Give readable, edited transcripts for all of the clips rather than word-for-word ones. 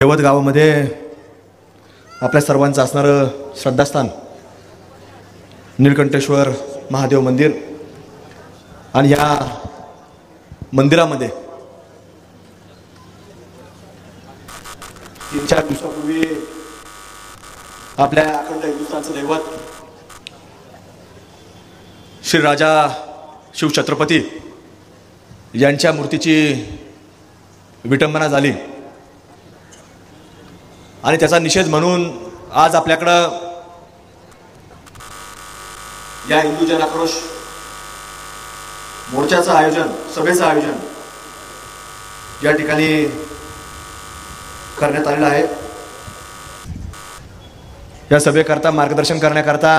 यवत गावामध्ये आपल्या सर्वांचं असणारं श्रद्धास्थान नीलकंठेश्वर महादेव मंदिर आणि या मंदिरामध्ये 3-4 दिवसापूर्वी आपल्या अखंड हिंदुस्थानचं दैवत श्री राजा शिवछत्रपती यांच्या मूर्तीची विटंबना झाली आणि त्याचा निषेध म्हणून आज आपल्याकडं या हिंदू जन आक्रोश मोर्चाचं आयोजन, सभेचं आयोजन या ठिकाणी करण्यात आलेलं आहे। या सभेकरता मार्गदर्शन करण्याकरता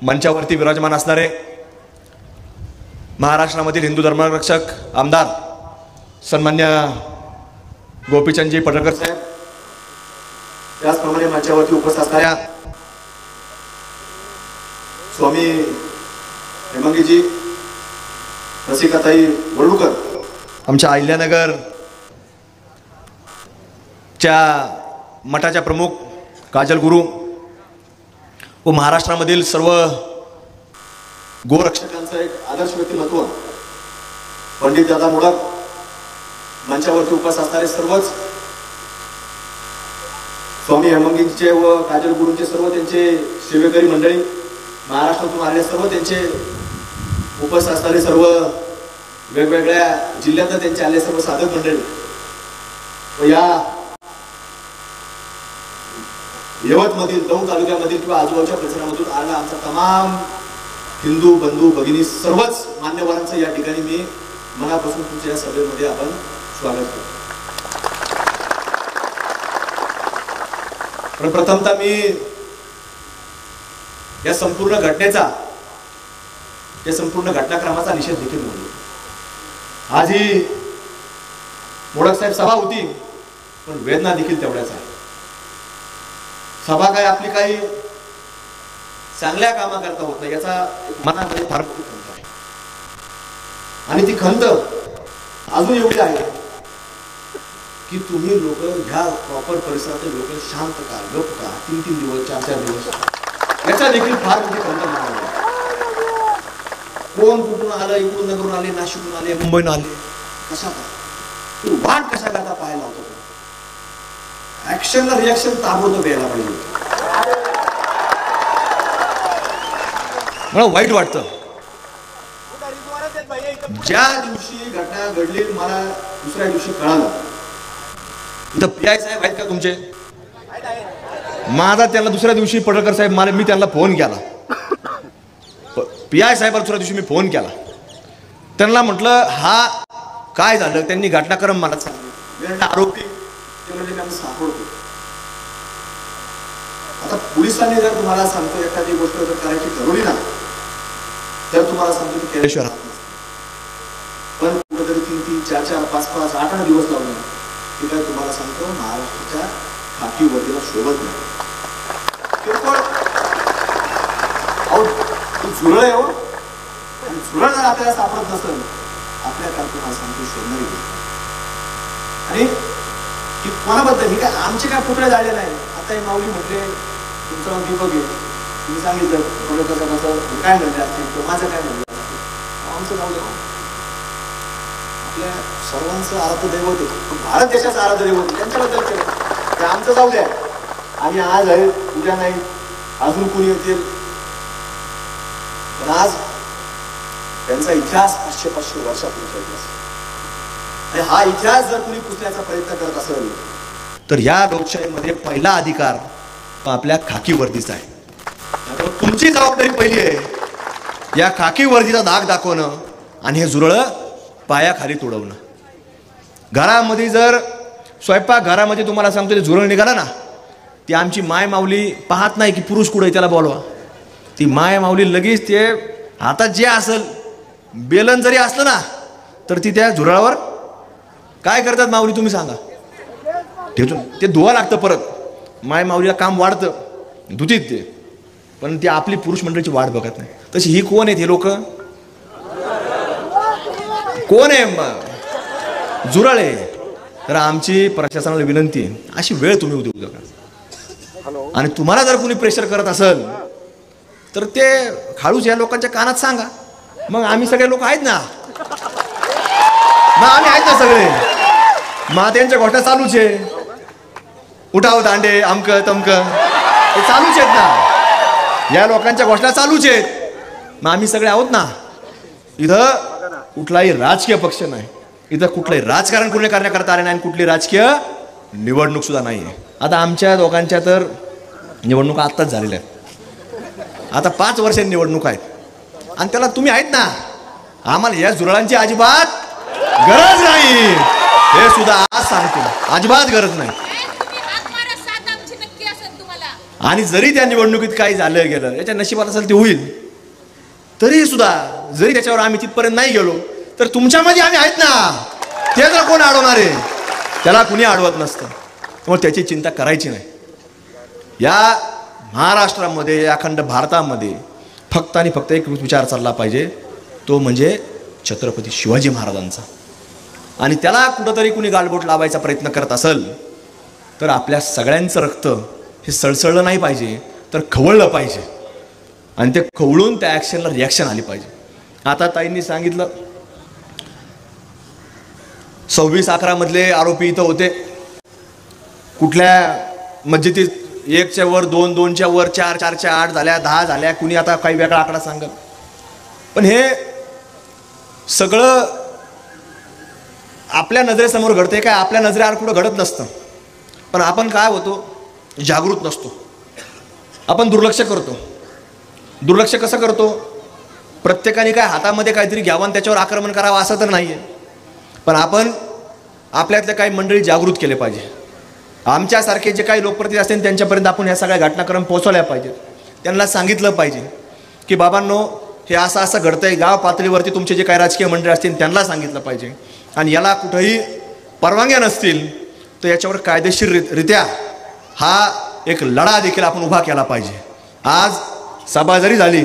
मंचावरती विराजमान असणारे महाराष्ट्रामधील हिंदू धर्मरक्षक आमदार सन्मान्य गोपीचंदजी पडळकर साहेब, त्याचप्रमाणे मंचावरती उपस्थित असणाऱ्या स्वामी हेमंगीजी, रसिकाताई वडलूकर, आमच्या अहिल्यानगर च्या मठाच्या प्रमुख काजल गुरु व महाराष्ट्रामधील सर्व गोरक्षकांचं एक आदर्श व्यक्तिमत्व पंडित दादा मोडक, मंचावरती उपस्थित असणारे सर्वच स्वामी हेमंगीजीचे व काजल गुरूंचे सर्व त्यांचे सेवेकरी मंडळी, महाराष्ट्रातून आलेले सर्व त्यांचे उपस्थित असणारे सर्व वेगवेगळ्या जिल्ह्यात त्यांचे आले सर्व साधक मंडळी व या यवतमधील दौंड तालुक्यामधील किंवा आजूबाजूच्या परिसरामधून आलेला आमचा तमाम हिंदू बंधू भगिनी सर्वच मान्यवरांचं या ठिकाणी मी मनापासून तुमच्या या सभेमध्ये आपण स्वागत करतो। प्रथमतः मी या संपूर्ण घटनेचा, या संपूर्ण घटनाक्रमाचा निषेध देखील नोंदवतो। आज ही मोडक साहेब सभा होती, पण वेदना देखील तेवढ्याच आहे। सभा काय आपली काही चांगल्या कामाकरता होत नाही, याचा मनामध्ये फार मोठी खंत आहे आणि ती खंत अजून एवढी आहे की तुम्ही लोक ह्या प्रॉपर परिसरातील लोक शांत का, गप का, 3-3 दिवस 4-4 दिवस, याचा देखील फार मोठी खंत मनामध्ये। कोण कुठून आलं, इकडून नगरून आले, नाशिकहून आले, मुंबईहून आले, कसा का वाट कशा करता पाहायला होतो। ऍक्शनला रिॲक्शन ताबडतोब द्यायला पाहिजे। मला वाईट वाटतं ज्या दिवशी घटना घडली मला दुसऱ्या दिवशी कळालं। इथं PI साहेब आहेत का तुमचे? माझा त्यांना दुसऱ्या दिवशी पडळकर साहेब मी त्यांना फोन केला, PI साहेबांना दुसऱ्या दिवशी मी फोन केला, त्यांना म्हटलं हा काय झालं, त्यांनी घटनाक्रम मला सांगितलं। आरोपी ते म्हणजे आम्ही सापडतो। आता पोलिसांनी जर तुम्हाला सांगतो एखादी गोष्ट जर करायची ठरवली ना, तर तुम्हाला सांगतो की केल्याशिवाय राहत नसतं, पण कुठेतरी 3-3, 4-4, 5-5, 8-8 दिवस लावले की काय तुम्हाला सांगतो महाराष्ट्राच्या खाकी वर्दीला शोभत नाही। झुरळ आहे हो, आणि झुरळ जर आपल्याला सापडत नसेल आपल्या तुम्हाला सांगतो शोधणारी गोष्ट। आणि की कोणाबद्दल ही काय आमचे काय पुतळे झाले नाही। आता हे माऊली म्हटले तुमचं नाव दीपक आहे, तुम्ही सांगितलं थोडं कसं कसं काय म्हणले असतील, माझं काय म्हणलं असतील, आमचं जाऊ द्या। आपल्या सर्वांचं आराध्य दैवत आहे, भारत देशाचं आराध्य दैवत आहे, त्यांच्याबद्दल केलं ते आमचं जाऊ द्या। आम्ही आज आहे, उद्या नाही, अजून कोणी येतील, पण आज त्यांचा इतिहास 500-500 वर्षापूर्वीचा इतिहास, आणि हा इतिहास जर कोणी पुसण्याचा प्रयत्न करत असेल तर या लोकशाहीमध्ये पहिला अधिकार आपल्या खाकी वर्दीचा आहे। तुमची जबाबदारी पहिली आहे या खाकी वर्दीचा दाग दाखवणं आणि हे झुरळ पायाखाली तुडवणं। घरामध्ये जर स्वयंपाक घरामध्ये तुम्हाला सांगतो ते झुरळ निघाला ना, ती आमची माय माऊली पाहत नाही की पुरुष कुठे त्याला बोलवा, ती माय माऊली लगेच ते हातात जे असेल बेलन जरी असलं ना तर ती त्या झुरळावर काय करतात माऊली तुम्ही सांगा, ठेवून ते धुवा लागतं, परत माय माऊलीला काम वाढतं, धुतीत ते, पण ती आपली पुरुष मंडळीची वाट बघत नाही। तशी ही कोण आहेत हे लोक, कोण आहे? झुरळ आहे। तर आमची प्रशासनाला विनंती आहे, अशी वेळ तुम्ही उद्या नका. आणि तुम्हाला जर कोणी प्रेशर करत असेल तर ते खाळूस या लोकांच्या कानात सांगा. मग आम्ही सगळे लोक आहेत ना, मग आम्ही आहेत ना सगळे. मग त्यांच्या गोष्टी चालूच आहे, उठाव दांडे अमक तमक हे चालूच आहेत ना, या लोकांच्या गोष्टी चालूच आहेत. मग आम्ही सगळे आहोत ना. इथं कुठलाही राजकीय पक्ष नाही, इथं कुठलंही राजकारण कुठले करण्याकरता आले नाही, कुठली राजकीय निवडणूक सुद्धा नाही आहे. आता आमच्या दोघांच्या तर निवडणुका आत्ताच झालेल्या आहेत. आता 5 वर्षांनी निवडणूक आहेत आणि त्याला तुम्ही आहेत ना. आम्हाला या जुरळांची अजिबात गरज नाही, हे सुद्धा आज सांगतो, अजिबात गरज नाही. आणि जरी त्या निवडणुकीत काही झालं गेलं, याच्या नशिबात असेल ते होईल, तरी सुद्धा जरी त्याच्यावर आम्ही तिथपर्यंत नाही गेलो तर तुमच्यामध्ये आम्ही आहेत ना. ते जर कोण अडवणार आहे, त्याला कुणी अडवत नसतं. त्यामुळे त्याची चिंता करायची नाही. या महाराष्ट्रामध्ये, अखंड भारतामध्ये फक्त आणि फक्त एक विचार चालला पाहिजे, तो म्हणजे छत्रपती शिवाजी महाराजांचा. आणि त्याला कुठंतरी कुणी गालबोट लावायचा प्रयत्न करत असेल तर आपल्या सगळ्यांचं रक्त हे सळसळलं नाही पाहिजे, तर खवळलं पाहिजे. आणि ते खवळून त्या ॲक्शनला रिॲक्शन आली पाहिजे. आता ताईंनी सांगितलं 26/11 मधले आरोपी इथं होते. कुठल्या मस्जिदीत 1च्या वर 2, 2च्या वर 4, 4च्या 8 झाल्या, 10 झाल्या, कुणी आता काही वेगळा आकडा सांगत. पण हे सगळं आपल्या नजरेसमोर घडते काय, आपल्या नजरेआड कुठं घडत नसतं. पण आपण काय होतो, जागृत नसतो, आपण दुर्लक्ष करतो. दुर्लक्ष कसं करतो, प्रत्येकाने काय हातामध्ये काहीतरी घ्यावं आणि त्याच्यावर आक्रमण करावं असं तर नाही आहे. पण आपण आपल्यातल्या काही मंडळी जागृत केले पाहिजे. आमच्यासारखे जे काही लोकप्रतिनिधी असतील त्यांच्यापर्यंत आपण ह्या सगळ्या घटनाक्रम पोहोचवल्या पाहिजेत. त्यांना सांगितलं पाहिजे की बाबांनो हे असं असं घडतंय. गाव पातळीवरती तुमचे जे काही राजकीय मंडळी असतील त्यांना सांगितलं पाहिजे. आणि याला कुठंही परवानग्या नसतील तर याच्यावर कायदेशीररित्या हा एक लढा देखील आपण उभा केला पाहिजे. आज सभा जरी झाली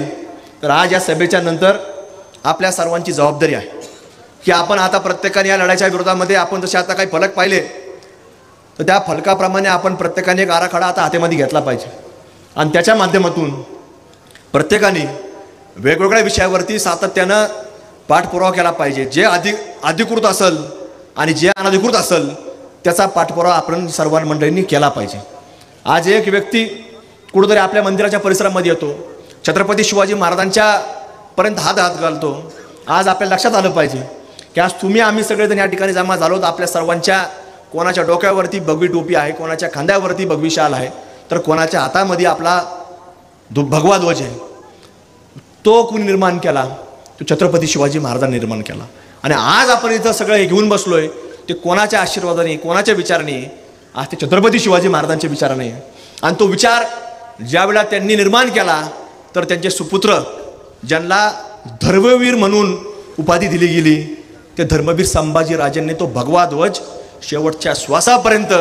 तर आज या सभेच्या नंतर आपल्या सर्वांची जबाबदारी आहे की आपण आता प्रत्येकाने या लढ्याच्या विरोधामध्ये आपण जसे आता काही फलक पाहिले तर त्या फलकाप्रमाणे आपण प्रत्येकाने एक आराखडा आता हातामध्ये घेतला पाहिजे. आणि त्याच्या माध्यमातून प्रत्येकाने वेगवेगळ्या विषयावरती सातत्यानं पाठपुरावा केला पाहिजे. जे अधिकृत असेल आणि जे अनधिकृत असेल त्याचा पाठपुरावा आपण सर्व मंडळींनी केला पाहिजे. आज एक व्यक्ती कुठंतरी आपल्या मंदिराच्या परिसरामध्ये येतो, छत्रपती शिवाजी महाराजांच्या पर्यंत हात घालतो. आज आपल्याला लक्षात आलं पाहिजे की आज तुम्ही आम्ही सगळेजण या ठिकाणी जमा झालो. आपल्या सर्वांच्या कोणाच्या डोक्यावरती भगवी टोपी आहे, कोणाच्या खांद्यावरती भगवी शाल आहे, तर कोणाच्या हातामध्ये आपला भगवा ध्वज आहे. तो कुणी निर्माण केला, तो छत्रपती शिवाजी महाराजांनी निर्माण केला. आणि आज आपण इथं सगळं हे घेऊन बसलोय ते कोणाच्या आशीर्वादाने, कोणाच्या विचाराने, आज ते छत्रपती शिवाजी महाराजांच्या विचाराने. आणि तो विचार ज्यावेळेला त्यांनी निर्माण केला तर त्यांचे सुपुत्र ज्यांना धर्मवीर म्हणून उपाधी दिली गेली ते धर्मवीर संभाजी राजांनी तो भगवा ध्वज शेवटच्या श्वासापर्यंत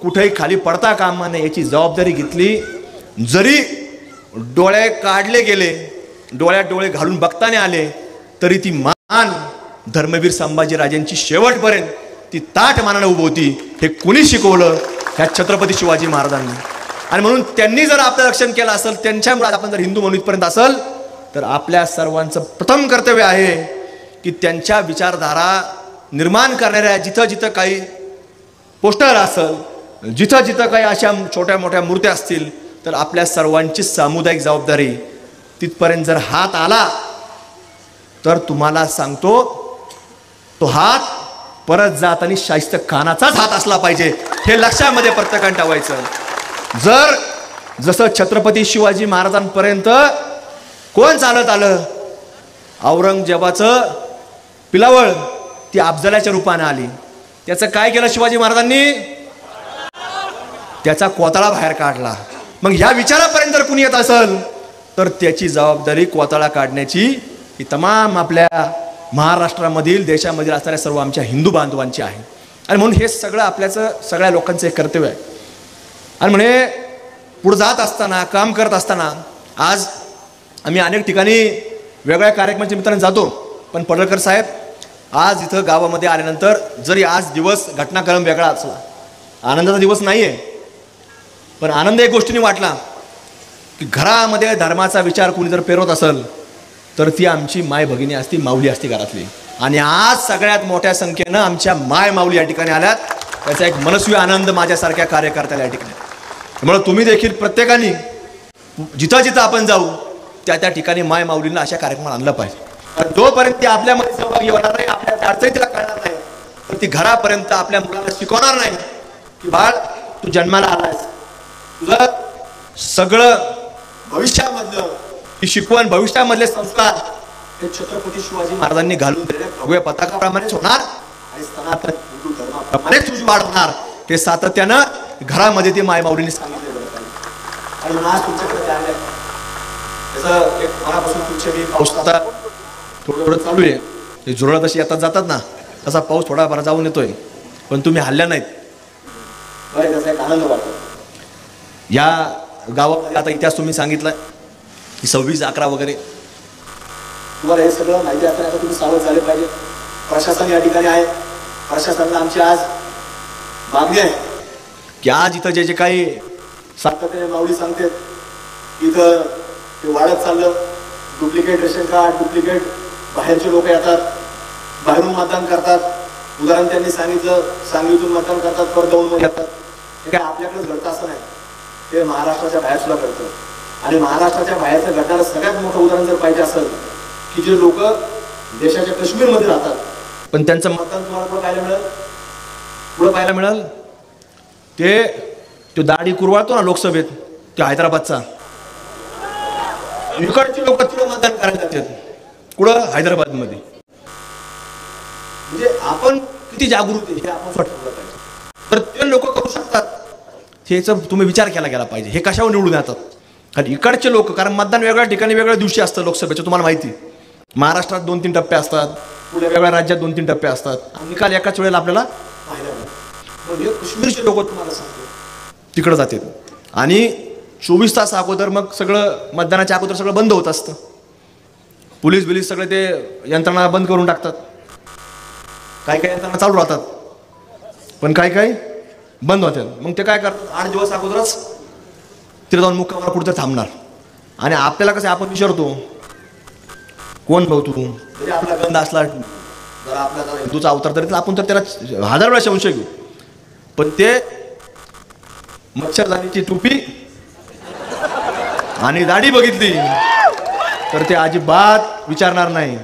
कुठेही खाली पडता कामा नये याची जबाबदारी घेतली. जरी डोळे काढले गेले, डोळ्यात डोळे घालून बघताना आले तरी ती मान धर्मवीर संभाजी राजांची शेवटपर्यंत ती ताठ मानाने उभी होती. हे कुणी शिकवलं, ह्या छत्रपती शिवाजी महाराजांनी. आणि म्हणून त्यांनी जर आपलं रक्षण केलं असेल, त्यांच्यामुळे आपण जर हिंदू म्हणून इथपर्यंत असेल तर आपल्या सर्वांचं प्रथम कर्तव्य आहे की त्यांच्या विचारधारा निर्माण करणाऱ्या जिथं जिथं काही पोस्टर असेल, जिथं जिथं काही अशा छोट्या मोठ्या मूर्त्या असतील तर आपल्या सर्वांची सामुदायिक जबाबदारी तिथपर्यंत जर हात आला तर तुम्हाला सांगतो तो हात परत जात आणि शाहिस्त खानाचाच हात असला पाहिजे. हे लक्षामध्ये प्रत्येकाने ठेवायचं. जर जसं छत्रपती शिवाजी महाराजांपर्यंत कोण चालत आलं, औरंगजेबाचं पिलावळ ती अफजलाच्या रूपाने आली. त्याचं काय केलं शिवाजी महाराजांनी, त्याचा कोताळा बाहेर काढला. मग ह्या विचारापर्यंत जर कुणी येत असेल तर त्याची जबाबदारी कोताळा काढण्याची ही तमाम आपल्या महाराष्ट्रामधील, देशामधील असणाऱ्या सर्व आमच्या हिंदू बांधवांची आहे. आणि म्हणून हे सगळं आपल्याचं सगळ्या लोकांचं एक कर्तव्य आहे. आणि म्हणे पुढे जात असताना, काम करत असताना, आज आम्ही अनेक ठिकाणी वेगळ्या कार्यक्रमाच्या निमित्ताने जातो, पण पडळकर साहेब आज इथं गावामध्ये आल्यानंतर जरी आज दिवस घटनाक्रम वेगळा असला, आनंदाचा दिवस नाही आहे, पण आनंद एक गोष्टीने वाटला की घरामध्ये धर्माचा विचार कोणी जर पेरवत असेल तर ती आमची माय भगिनी असती, माऊली असती घरातली. आणि आज सगळ्यात मोठ्या संख्येनं आमच्या माय माऊली या ठिकाणी आल्यात. त्याचा एक मनस्वी आनंद माझ्यासारख्या कार्यकर्त्याला या ठिकाणी. त्यामुळे तुम्ही देखील प्रत्येकाने जिथं जिथं आपण जाऊ त्या त्या ठिकाणी माय माऊलींना अशा कार्यक्रमात आणलं पाहिजे. कारण जोपर्यंत ती आपल्यामध्ये सहभागी होणार नाही, आपल्या अडचणी तिला कळणार नाही, तर ती घरापर्यंत आपल्या मुलाला शिकवणार नाही की बाळ तू जन्माला आलायस, तुझं सगळं भविष्यामधलं ही शिकवण, भविष्यामधले संस्कार हे छत्रपती शिवाजी महाराजांनी घालून दिलेल्या भगव्या पताकाप्रमाणेच होणार आणि सनातन हिंदू धर्माप्रमाणेच तुझी वाढ होणार. ते सातत्यानं घरामध्ये ते माय माऊलींनी सांगितले आणि आज तुमच्याकडे आले. त्याचं एक मनापासून तुमचे मी पाऊस आता थोडं थोडं चालू आहे. ते जुरळा तशी येतात जातात ना, तसा पाऊस थोडाफार जाऊन येतोय, पण तुम्ही हल्ल्या नाहीत. बरं, त्याचा एक आनंद वाटतो. या गावामध्ये आता इतिहास तुम्ही सांगितला की 26/11 वगैरे, तुम्हाला हे सगळं माहिती असताना आता तुम्ही सावध झाले पाहिजे. प्रशासन या ठिकाणी आहे. प्रशासनाला आमची आज मागणी आहे की आज इथं जे जे काही सातत्याने माऊली सांगतात इथं ते वाढत चाललं. डुप्लिकेट रेशन कार्ड, डुप्लिकेट बाहेरचे लोक येतात, बाहेरून मतदान करतात. उदाहरण त्यांनी सांगितलं, सांगलीतून मतदान करतात, परदवून येतात. हे काय आपल्याकडेच घडतं असं नाही, ते महाराष्ट्राच्या बाहेर सुद्धा घडतं. आणि महाराष्ट्राच्या बाहेरचं घडणारं सगळ्यात मोठं उदाहरण जर पाहिजे असेल की जे लोक देशाच्या काश्मीरमध्ये राहतात पण त्यांचं मतदान तुम्हाला कुठं पाहायला मिळेल? कुठं पाहायला मिळेल? ते दाढी कुरवाळतो ना लोकसभेत, ते हैदराबादचा, इकडची लोक तिकडे मतदान करायला जातात. कुठं? हैदराबादमध्ये. म्हणजे आपण किती जागृत आहे हे आपण स्वतः पाहिजे. तर ते लोक करू शकतात हेचा तुम्ही विचार केला गेला पाहिजे. हे कशावर निवडून येतात? कारण इकडचे लोक, कारण मतदान वेगळ्या ठिकाणी वेगळ्या दिवशी असतं लोकसभेचं, तुम्हाला माहिती. महाराष्ट्रात 2-3 टप्पे असतात, पुढे वेगळ्या राज्यात 2-3 टप्पे असतात. निकाल एकाच वेळेला आपल्याला पाहायला मिळतो. म्हणजे काश्मीरचे लोक तुम्हाला सांगतो तिकडे जातात आणि 24 तास अगोदर मग सगळं मतदानाच्या अगोदर सगळं बंद होत असतं. पोलीस बिलीस सगळे ते यंत्रणा बंद करून टाकतात. काही काही यंत्रणा चालू राहतात पण काही काही बंद होतात. मग ते काय करतात, 8 दिवस अगोदरच तिथे जाऊन मुक्कामाला कुठं थांबणार. आणि आपल्याला कसं आपण विचारतो कोण भाऊ तू, तरी आपला गंध असला जरा आपला जरा हिंदूचा अवतार तरी आपण तर त्याला 1000 वेळा संशय घेऊ. पण ते मच्छरदाणीची टोपी आणि दाढी बघितली तर ते अजिबात विचारणार नाही,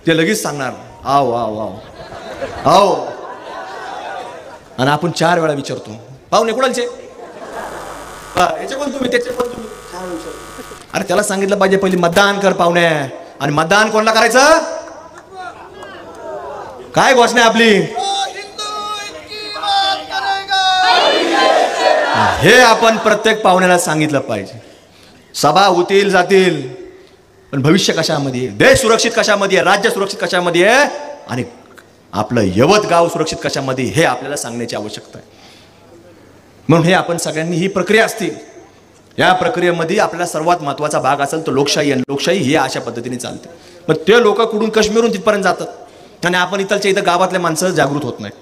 ते लगेच सांगणार आव आव आव आव. आणि आपण 4 वेळा विचारतो पाहुणे कुणालचे, याचे पण तुम्ही, त्याचे पण तुम्ही, 4 वेळा विचारतो. अरे त्याला सांगितलं पाहिजे पहिली मतदान कर पाहुणे. आणि मतदान कोणाला करायचं? काय घोषणा आहे आपली? हे आपण प्रत्येक पाहुण्याला सांगितलं पाहिजे. सभा होतील जातील पण भविष्य कशामध्ये, देश सुरक्षित कशामध्ये, राज्य सुरक्षित कशामध्ये आहे आणि आपलं यवत गाव सुरक्षित कशामध्ये, हे आपल्याला सांगण्याची आवश्यकता आहे. म्हणून हे आपण सगळ्यांनी, ही प्रक्रिया असते, या प्रक्रियेमध्ये आपल्याला सर्वात महत्त्वाचा भाग असेल तो लोकशाही. आणि लोकशाही ही अशा पद्धतीने चालते. मग ते लोक कुठून काश्मीरहून तिथपर्यंत जातात आणि आपण इथलच्या इथं गावातले माणसं जागृत होत नाही.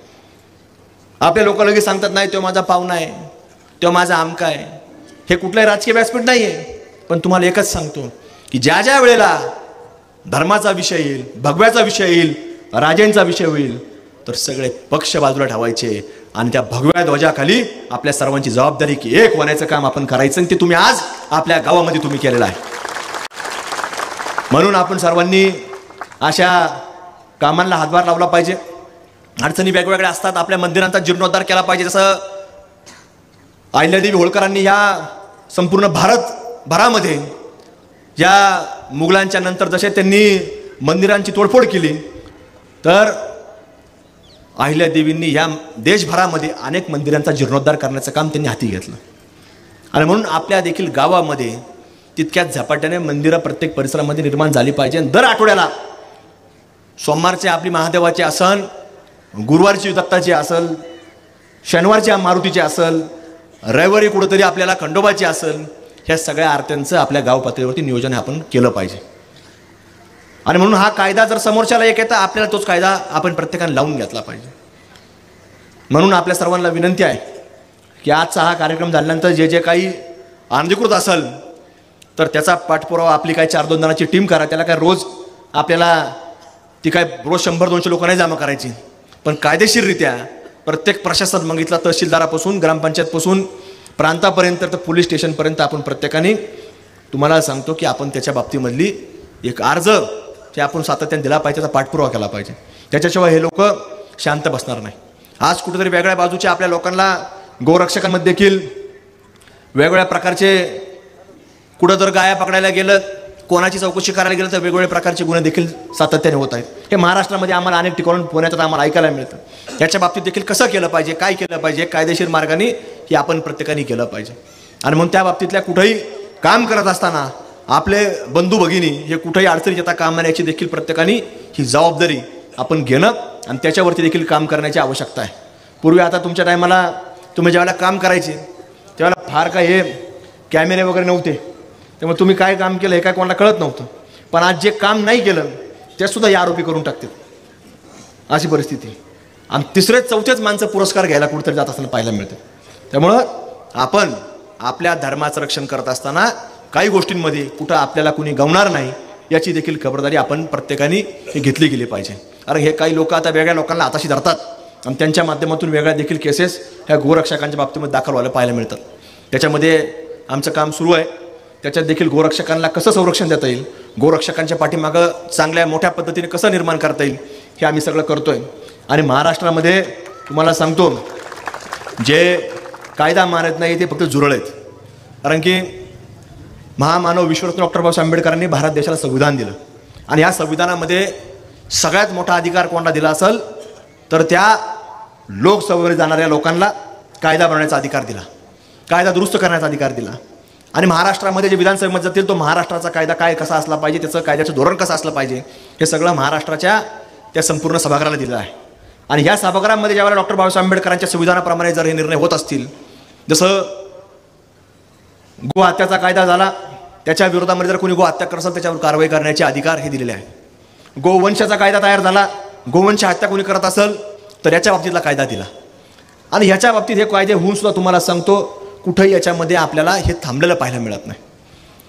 आपले लोक लगेच सांगतात नाही तो माझा पाहुणा आहे, तो माझा आमका आहे. हे कुठलाही राजकीय व्यासपीठ नाही आहे. पण तुम्हाला एकच सांगतो की ज्या ज्या वेळेला धर्माचा विषय येईल, भगव्याचा विषय येईल, राजेंचा विषय होईल तर सगळे पक्ष बाजूला ठेवायचे आणि त्या भगव्या ध्वजाखाली आपल्या सर्वांची जबाबदारी की एक होण्याचं काम आपण करायचं. आणि ते तुम्ही आज आपल्या गावामध्ये तुम्ही केलेलं आहे. म्हणून आपण सर्वांनी अशा कामांना हातभार लावला पाहिजे. अडचणी वेगवेगळ्या असतात, आपल्या मंदिरांचा जीर्णोद्धार केला पाहिजे. जसं अहिल्यादेवी होळकरांनी या संपूर्ण भारतभरामध्ये या मुघलांच्या नंतर जसे त्यांनी मंदिरांची तोडफोड केली तर अहिल्यादेवींनी या देशभरामध्ये अनेक मंदिरांचा जीर्णोद्धार करण्याचं काम त्यांनी हाती घेतलं. आणि म्हणून आपल्या देखील गावामध्ये तितक्याच झपाट्याने मंदिरं प्रत्येक परिसरामध्ये निर्माण झाली पाहिजे. दर आठवड्याला सोमवारचे आपली महादेवाची असन, गुरुवारची दत्ताची असल, शनिवारची मारुतीची असल, रविवारी कुठंतरी आपल्याला खंडोबाची असेल, ह्या सगळ्या आरत्यांचं आपल्या गाव पातळीवरती नियोजन आपण केलं पाहिजे. आणि म्हणून हा कायदा जर समोरच्याला एक येता आपल्याला तोच कायदा आपण प्रत्येकाने लावून घेतला पाहिजे. म्हणून आपल्या सर्वांना विनंती आहे की आजचा हा कार्यक्रम झाल्यानंतर जे जे काही अनधिकृत असेल तर त्याचा पाठपुरावा आपली काय 4-2 जणांची टीम करा. त्याला काय रोज आपल्याला ती काय रोज 100-200 लोक नाही जमा करायची, पण कायदेशीररित्या प्रत्येक प्रशासन मागितला, तहसीलदारापासून ग्रामपंचायतपासून प्रांतापर्यंत तर पोलीस स्टेशनपर्यंत आपण प्रत्येकाने तुम्हाला सांगतो की आपण त्याच्या बाबतीमधली एक अर्ज जे आपण सातत्याने दिला पाहिजे, त्याचा पाठपुरावा केला पाहिजे. त्याच्याशिवाय हे लोक शांत बसणार नाही. आज कुठेतरी वेगळ्या बाजूच्या आपल्या लोकांना गोरक्षकांमध्ये देखील वेगवेगळ्या प्रकारचे, कुठं जर गाया पकडायला गेलं, कोणाची चौकशी करायला गेलं तर वेगवेगळ्या प्रकारचे गुन्हे देखील सातत्याने होत आहेत. हे महाराष्ट्रामध्ये आम्हाला अनेक ठिकाणून पुण्यात आम्हाला ऐकायला मिळतं. याच्या बाबतीत देखील कसं केलं पाहिजे, काय केलं पाहिजे, कायदेशीर मार्गाने हे आपण प्रत्येकाने केलं पाहिजे. आणि म्हणून त्या बाबतीतल्या कुठेही काम करत असताना आपले बंधू भगिनी हे कुठेही अडचणीत येता कामा नये याची देखील प्रत्येकाने ही जबाबदारी आपण घेणं आणि त्याच्यावरती देखील काम करण्याची आवश्यकता आहे. पूर्वी आता तुमच्या टायमाला तुम्ही ज्यावेळेला काम करायचे त्यावेळेला फार काय हे कॅमेरे वगैरे नव्हते, त्यामुळे तुम्ही काय काम केलं हे काय कोणाला कळत नव्हतं. पण आज जे काम नाही केलं त्यासुद्धा हे आरोपी करून टाकतात, अशी परिस्थिती. आणि तिसरेच चौथेच माणसं पुरस्कार घ्यायला कुठेतरी जात असताना पाहायला मिळतं. त्यामुळं आपण आपल्या धर्माचं रक्षण करत असताना काही गोष्टींमध्ये कुठं आपल्याला कुणी गवणार नाही याची देखील खबरदारी आपण प्रत्येकाने घेतली गेली पाहिजे. कारण हे काही लोक आता वेगळ्या लोकांना हाताशी धरतात आणि त्यांच्या माध्यमातून वेगळ्या देखील केसेस ह्या गोरक्षकांच्या बाबतीमध्ये दाखल व्हायला पाहायला मिळतात. त्याच्यामध्ये आमचं काम सुरू आहे. त्याच्यात देखील गोरक्षकांना कसं संरक्षण देता येईल, गोरक्षकांच्या पाठीमागं चांगल्या मोठ्या पद्धतीने कसं निर्माण करता येईल हे आम्ही सगळं करतोय. आणि महाराष्ट्रामध्ये तुम्हाला सांगतो जे कायदा मानत नाही ते फक्त झुरळ आहेत. कारण की महामानव विश्वरत्न डॉक्टर बाबासाहेब आंबेडकरांनी भारत देशाला संविधान दिलं आणि या संविधानामध्ये सगळ्यात मोठा अधिकार कोणाला दिला असेल तर त्या लोकसभेवर जाणाऱ्या लोकांना कायदा बनवण्याचा अधिकार दिला, कायदा दुरुस्त करण्याचा अधिकार दिला. आणि महाराष्ट्रामध्ये जे विधानसभेमध्ये जातील तो महाराष्ट्राचा कायदा काय कसा असला पाहिजे, त्याचं कायद्याचं धोरण कसं असलं पाहिजे हे सगळं महाराष्ट्राच्या त्या संपूर्ण सभागृहाला दिलं आहे. आणि ह्या सभागृहामध्ये ज्यावेळेला डॉक्टर बाबासाहेब आंबेडकरांच्या संविधानाप्रमाणे जर हे निर्णय होत असतील, जसं गो हत्याचा कायदा झाला त्याच्या विरोधामध्ये जर कोणी गो हत्या करत असेल त्याच्यावर कारवाई करण्याचे अधिकार हे दिलेले आहे. गोवंशाचा कायदा तयार झाला, गोवंश हत्या कोणी करत असेल तर याच्या बाबतीतला कायदा दिला. आणि ह्याच्या बाबतीत हे कायदे होऊन सुद्धा तुम्हाला सांगतो कुठंही याच्यामध्ये आपल्याला हे थांबलेलं पाहायला मिळत नाही.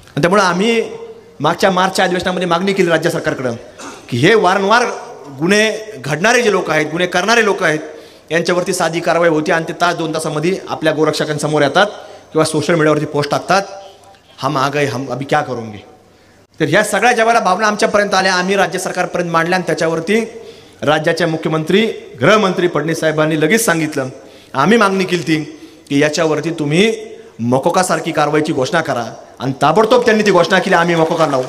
आणि त्यामुळे आम्ही मागच्या मार्चच्या अधिवेशनामध्ये मागणी केली राज्य सरकारकडं की हे वारंवार गुन्हे घडणारे जे लोक आहेत, गुन्हे करणारे लोक आहेत, यांच्यावरती साधी कारवाई होती आणि ते तास 2 तासामध्ये आपल्या गोरक्षकांसमोर येतात किंवा सोशल मीडियावरती पोस्ट टाकतात, हम आ गए, हम अभी क्या करोगे. तर ह्या सगळ्या ज्यावेळेला भावना आमच्यापर्यंत आल्या आम्ही राज्य सरकारपर्यंत मांडल्या आणि त्याच्यावरती राज्याचे मुख्यमंत्री गृहमंत्री फडणवीस साहेबांनी लगेच सांगितलं, आम्ही मागणी केली ती की याच्यावरती तुम्ही मकोकासारखी कारवाईची घोषणा करा. आणि ताबडतोब त्यांनी ती घोषणा केली, आम्ही मकोका लावू.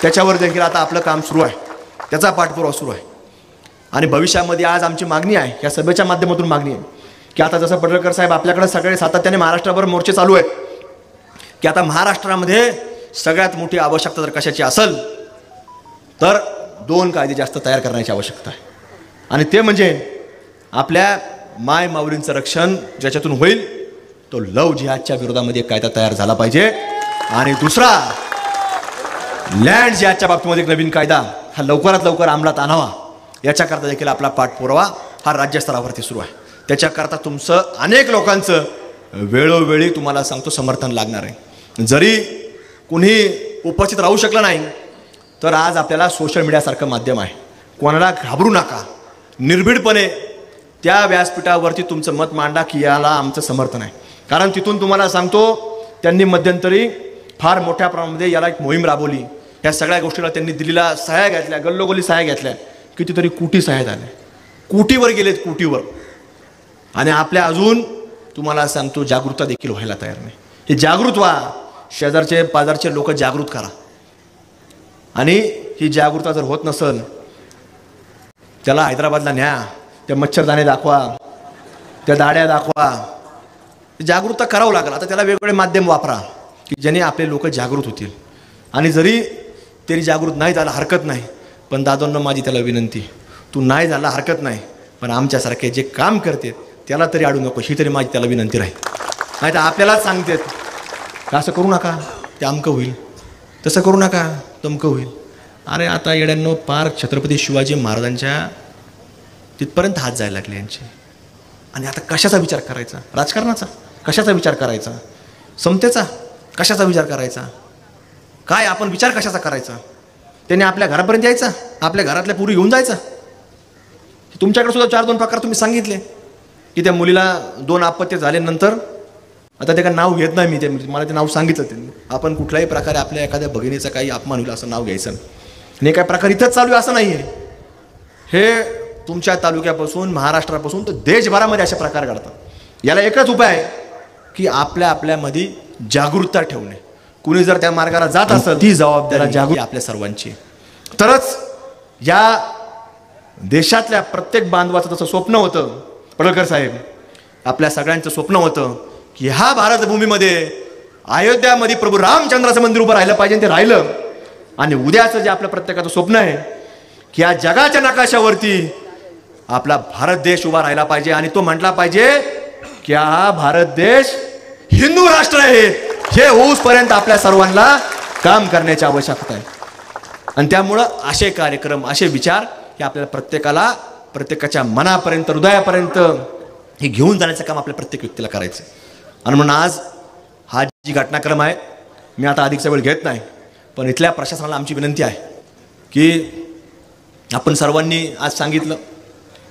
त्याच्यावर देखील आता आपलं काम सुरू आहे, त्याचा पाठपुरावा सुरू आहे. आणि भविष्यामध्ये आज आमची मागणी आहे, या सभेच्या माध्यमातून मागणी आहे की आता जसं पडळकर साहेब आपल्याकडे सगळे सातत्याने महाराष्ट्राभर मोर्चे चालू आहेत की आता महाराष्ट्रामध्ये सगळ्यात मोठी आवश्यकता जर कशाची असेल तर 2 कायदे जास्त तयार करण्याची आवश्यकता आहे. आणि ते म्हणजे आपल्या माय माऊलींचं रक्षण ज्याच्यातून होईल तो लव जिहादच्या विरोधामध्ये एक कायदा तयार झाला पाहिजे. आणि दुसरा लँड जिहादच्या बाबतीमध्ये एक नवीन कायदा हा लवकरात लवकर अंमलात आणावा, याच्याकरता देखील आपला पाठपुरावा हा राज्यस्तरावरती सुरू आहे. त्याच्याकरता तुमचं अनेक लोकांचं वेळोवेळी तुम्हाला सांगतो समर्थन लागणार आहे. जरी कुणी उपस्थित राहू शकलं नाही तर आज आपल्याला सोशल मीडियासारखं माध्यम आहे, कोणाला घाबरू नका, निर्भीडपणे त्या व्यासपीठावरती तुमचं मत मांडा की याला आमचं समर्थन आहे. कारण तिथून तुम्हाला सांगतो त्यांनी मध्यंतरी फार मोठ्या प्रमाणामध्ये याला एक मोहीम राबवली, या सगळ्या गोष्टीला त्यांनी दिलेल्या सह्या घेतल्या, गल्लोगल्ली सह्या घेतल्या, कितीतरी कोटी सह्या झाल्या, कोटीवर गेलेत, कोटीवर. आणि आपल्या अजून तुम्हाला सांगतो जागरूकता देखील व्हायला तयार नाही. हे जागृत व्हा, शेजारचे पाजारचे लोक जागृत करा. आणि ही जागरूकता जर होत नसेल त्याला हैदराबादला न्या, त्या मच्छरदाणे दाखवा, त्या दाड्या दाखवा, जागरूकता करावं लागेल. आता त्याला वेगवेगळे माध्यम वापरा की ज्याने आपले लोक जागृत होतील. आणि जरी तरी जागृत नाही झाला हरकत नाही, पण दादांना माझी त्याला विनंती, तू नाही झाला हरकत नाही, पण आमच्यासारखे जे काम करते त्याला तरी अडू नको, ही तरी माझी त्याला विनंती राहील. नाही तर आपल्यालाच सांगतात असं करू नका ते अमकं होईल, तसं करू नका तमकं होईल. अरे आता येड्यांनो पार छत्रपती शिवाजी महाराजांच्या तिथपर्यंत हात जायला लागले यांचे. आणि आता कशाचा विचार करायचा? राजकारणाचा कशाचा विचार करायचा? समतेचा कशाचा विचार करायचा? काय आपण विचार कशाचा करायचा? त्याने आपल्या घरापर्यंत यायचा, आपल्या घरातल्या पुरी घेऊन जायचा. तुमच्याकडे सुद्धा 4-2 प्रकार तुम्ही सांगितले की त्या मुलीला 2 अपत्य झाल्यानंतर, आता ते काय नाव घेत नाही मी, ते मला ते नाव सांगितलं त्यांनी, आपण कुठल्याही प्रकारे आपल्या एखाद्या भगिनीचा काही अपमान होईल असं नाव घ्यायचं नाही. आणि काय प्रकार इथंच चालू आहे असं नाही आहे. हे तुमच्या तालुक्यापासून महाराष्ट्रापासून तर देशभरामध्ये अशा प्रकार घडतात. याला एकच उपाय आहे की आपल्यामध्ये जागरूकता ठेवणे. कुणी जर त्या मार्गाला जात असेल ती जबाबदारी जागृती आपल्या सर्वांची. तरच या देशातल्या प्रत्येक बांधवाचं जसं स्वप्न होतं, पडळकर साहेब आपल्या सगळ्यांचं स्वप्न होतं की ह्या भारत भूमीमध्ये अयोध्यामध्ये प्रभू रामचंद्राचं मंदिर उभं राहिलं पाहिजे, ते राहिलं. आणि उद्याचं जे आपलं प्रत्येकाचं स्वप्न आहे की या जगाच्या नकाशावरती आपला भारत देश उभा राहिला पाहिजे. आणि तो म्हटला पाहिजे की हा भारत देश हिंदू राष्ट्र आहे. हे होऊसपर्यंत आपल्या सर्वांना काम करण्याची आवश्यकता आहे. आणि त्यामुळं असे कार्यक्रम, असे विचार हे आपल्याला प्रत्येकाला, प्रत्येकाच्या मनापर्यंत, हृदयापर्यंत हे घेऊन जाण्याचं काम आपल्या प्रत्येक व्यक्तीला करायचं. आणि म्हणून आज हा जी घटनाक्रम आहे, मी आता अधिकचा वेळ घेत नाही, पण इथल्या प्रशासनाला आमची विनंती आहे की आपण सर्वांनी आज सांगितलं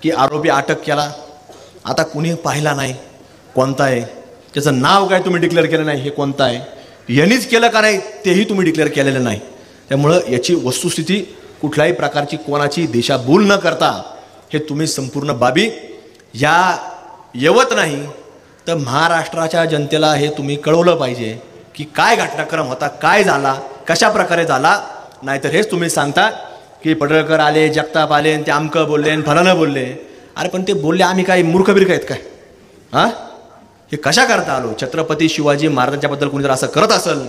की आरोपी अटक केला. आता कुणी पाहिला नाही कोणता आहे, त्याचं नाव काय तुम्ही डिक्लेअर केलं नाही, हे कोणता आहे, यांनीच केलं का नाही तेही तुम्ही डिक्लेअर केलेलं नाही. त्यामुळं याची वस्तुस्थिती कुठल्याही प्रकारची कोणाची दिशाभूल न करता हे तुम्ही संपूर्ण बाबी या येवत नाही तर महाराष्ट्राच्या जनतेला हे तुम्ही कळवलं पाहिजे की काय घटनाक्रम होता, काय झाला, कशा प्रकारे झाला. नाहीतर हेच तुम्ही सांगता की पडळकर आले, जगताप आले आणि ते आमकं बोलले आणि फलानं बोलले. अरे पण ते बोलले आम्ही काय मूर्ख बिर्ख आहेत काय? हां, हे कशा करता आलो? छत्रपती शिवाजी महाराजांच्याबद्दल कोणी जर असं करत असेल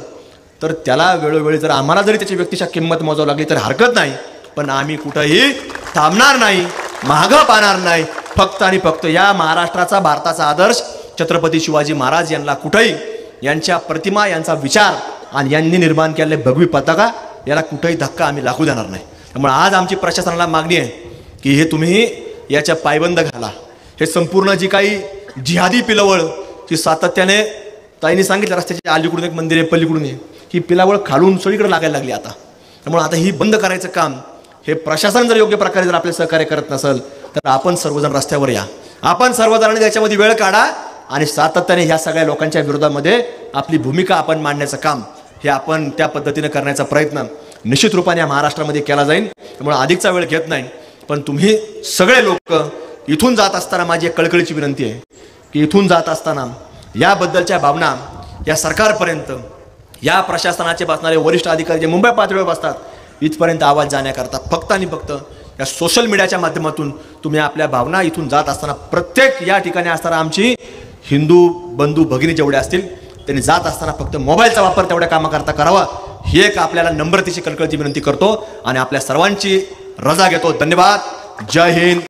तर त्याला वेळोवेळी जर आम्हाला जरी त्याची व्यक्तिशः किंमत मोजावी लागली तर हरकत नाही. पण आम्ही कुठंही थांबणार नाही, मागं पाहणार नाही. फक्त आणि फक्त या महाराष्ट्राचा, भारताचा आदर्श छत्रपती शिवाजी महाराज यांना कुठंही, यांच्या प्रतिमा, यांचा विचार आणि यांनी निर्माण केलेले भगवी पताका याला कुठंही धक्का आम्ही लागू देणार नाही. त्यामुळे आज आमची प्रशासनाला मागणी आहे की हे तुम्ही याच्या पायबंद घाला. हे संपूर्ण जी काही जिहादी पिलवळ जी सातत्याने, ताईंनी सांगितलं रस्त्याच्या अलीकडून एक मंदिर आहे, पलीकडून आहे, ही पिलावळ खालून सगळीकडे लागायला लागली आता. त्यामुळे आता ही बंद करायचं काम हे प्रशासन जर योग्य प्रकारे जर आपले सहकार्य करत नसेल तर आपण सर्वजण रस्त्यावर या. आपण सर्वजणांनी त्याच्यामध्ये वेळ काढा आणि सातत्याने ह्या सगळ्या लोकांच्या विरोधामध्ये आपली भूमिका आपण मांडण्याचं काम हे आपण त्या पद्धतीने करण्याचा प्रयत्न निश्चित रूपाने या महाराष्ट्रामध्ये केला जाईल. त्यामुळे अधिकचा वेळ घेत नाही, पण तुम्ही सगळे लोक इथून जात असताना माझी एक कळकळीची विनंती आहे की इथून जात असताना याबद्दलच्या भावना या सरकारपर्यंत, या प्रशासनाचे बसणारे वरिष्ठ अधिकारी जे मुंबई पातळीवर बसतात इथपर्यंत आवाज जाण्याकरता फक्त आणि फक्त या सोशल मीडियाच्या माध्यमातून तुम्ही आपल्या भावना इथून जात असताना प्रत्येक या ठिकाणी असताना आमची हिंदू बंधू भगिनी जेवढे असतील त्यांनी जात असताना फक्त मोबाईलचा वापर तेवढ्या कामाकरता करावा, ही एक आपल्याला नम्रतेची कळकळीची विनंती करतो आणि आपल्या सर्वांची रजा घेतो. धन्यवाद. जय हिंद.